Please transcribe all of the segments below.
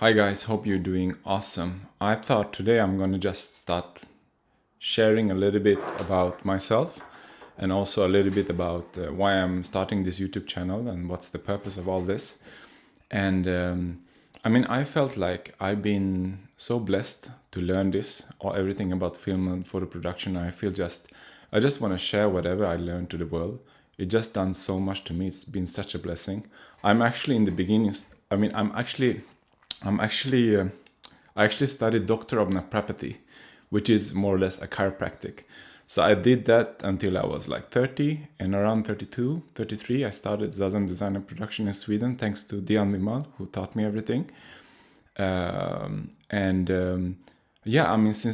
Hi guys, hope you're doing awesome. I thought today I'm gonna just start sharing a little bit about myself and also a little bit about why I'm starting this YouTube channel and what's the purpose of all this. And I felt like I've been so blessed to learn this or everything about film and photo production. I just want to share whatever I learned to the world. It just done so much to me. It's been such a blessing. I'm actually in the beginning. I actually studied Doctor of Naprapathy, which is more or less a chiropractic. So I did that until I was like 30, and around 32, 33, I started Zazen Design and Production in Sweden, thanks to Dian Vimal, who taught me everything. Since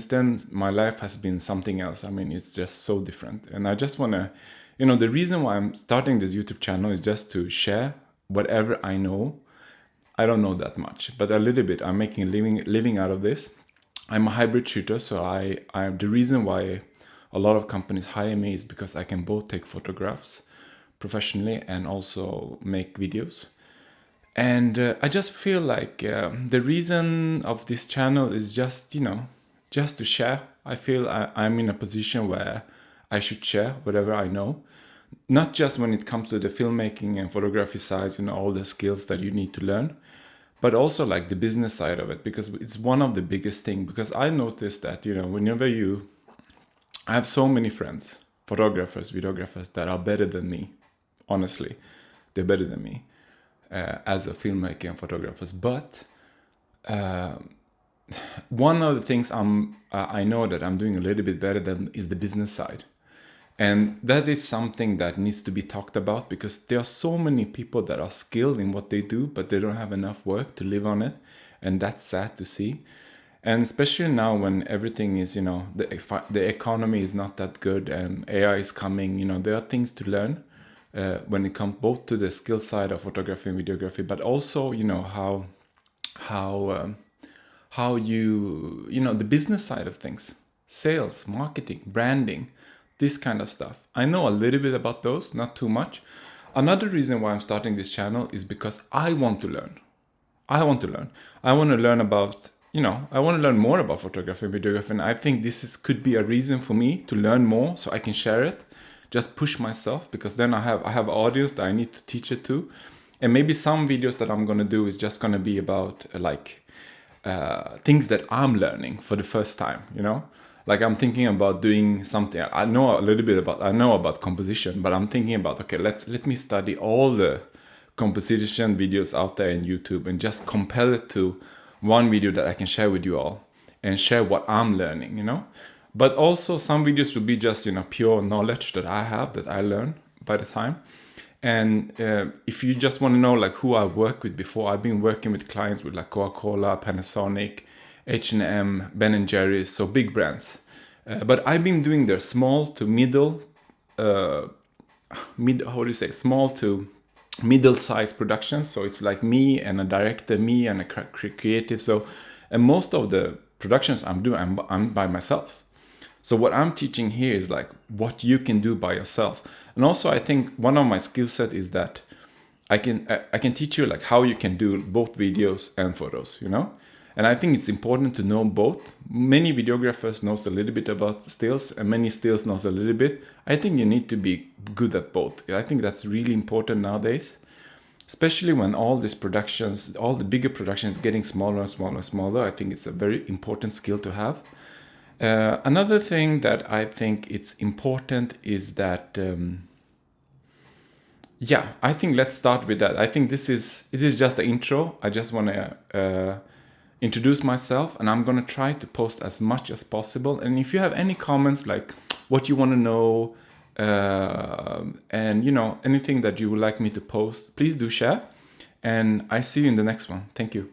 then, my life has been something else. It's just so different. And I just want to, the reason why I'm starting this YouTube channel is just to share whatever I know. I don't know that much, but a little bit. I'm making a living out of this. I'm a hybrid shooter, so I'm the reason why a lot of companies hire me is because I can both take photographs professionally and also make videos. And I just feel like the reason of this channel is just to share. I feel I'm in a position where I should share whatever I know, not just when it comes to the filmmaking and photography sides and all the skills that you need to learn, but also like the business side of it, because it's one of the biggest thing. Because I noticed that I have so many friends, photographers, videographers that are better than me. Honestly, they're better than me as a filmmaker and photographers. But one of the things I know that I'm doing a little bit better than is the business side. And that is something that needs to be talked about, because there are so many people that are skilled in what they do, but they don't have enough work to live on it. And that's sad to see. And especially now when everything is, the economy is not that good and AI is coming, there are things to learn when it comes both to the skill side of photography and videography, but also, how the business side of things, sales, marketing, branding, this kind of stuff. I know a little bit about those, not too much. Another reason why I'm starting this channel is because I want to learn. I want to learn. I want to learn about, I want to learn more about photography and videography. And I think could be a reason for me to learn more so I can share it, just push myself, because then I have audience that I need to teach it to. And maybe some videos that I'm going to do is just going to be about things that I'm learning for the first time, Like I'm thinking about doing something. I know about composition, but I'm thinking about, okay, let me study all the composition videos out there in YouTube and just compare it to one video that I can share with you all and share what I'm learning, But also some videos will be just, pure knowledge that I have, that I learn by the time. And if you just want to know like who I worked with before, I've been working with clients with like Coca-Cola, Panasonic, H&M, Ben & Jerry's, so big brands. But I've been doing their small to small to middle-sized productions. So it's like me and a director, me and a creative. So, and most of the productions I'm doing, I'm by myself. So what I'm teaching here is like what you can do by yourself. And also I think one of my skill set is that I can teach you like how you can do both videos and photos, And I think it's important to know both. Many videographers knows a little bit about stills and many stills knows a little bit. I think you need to be good at both. I think that's really important nowadays, especially when all these productions, all the bigger productions getting smaller and smaller and smaller. I think it's a very important skill to have. Another thing that I think it's important is that, I think let's start with that. I think it is just the intro. I just want to introduce myself, and I'm going to try to post as much as possible. And if you have any comments, like what you want to know, and anything that you would like me to post, please do share. And I see you in the next one. Thank you.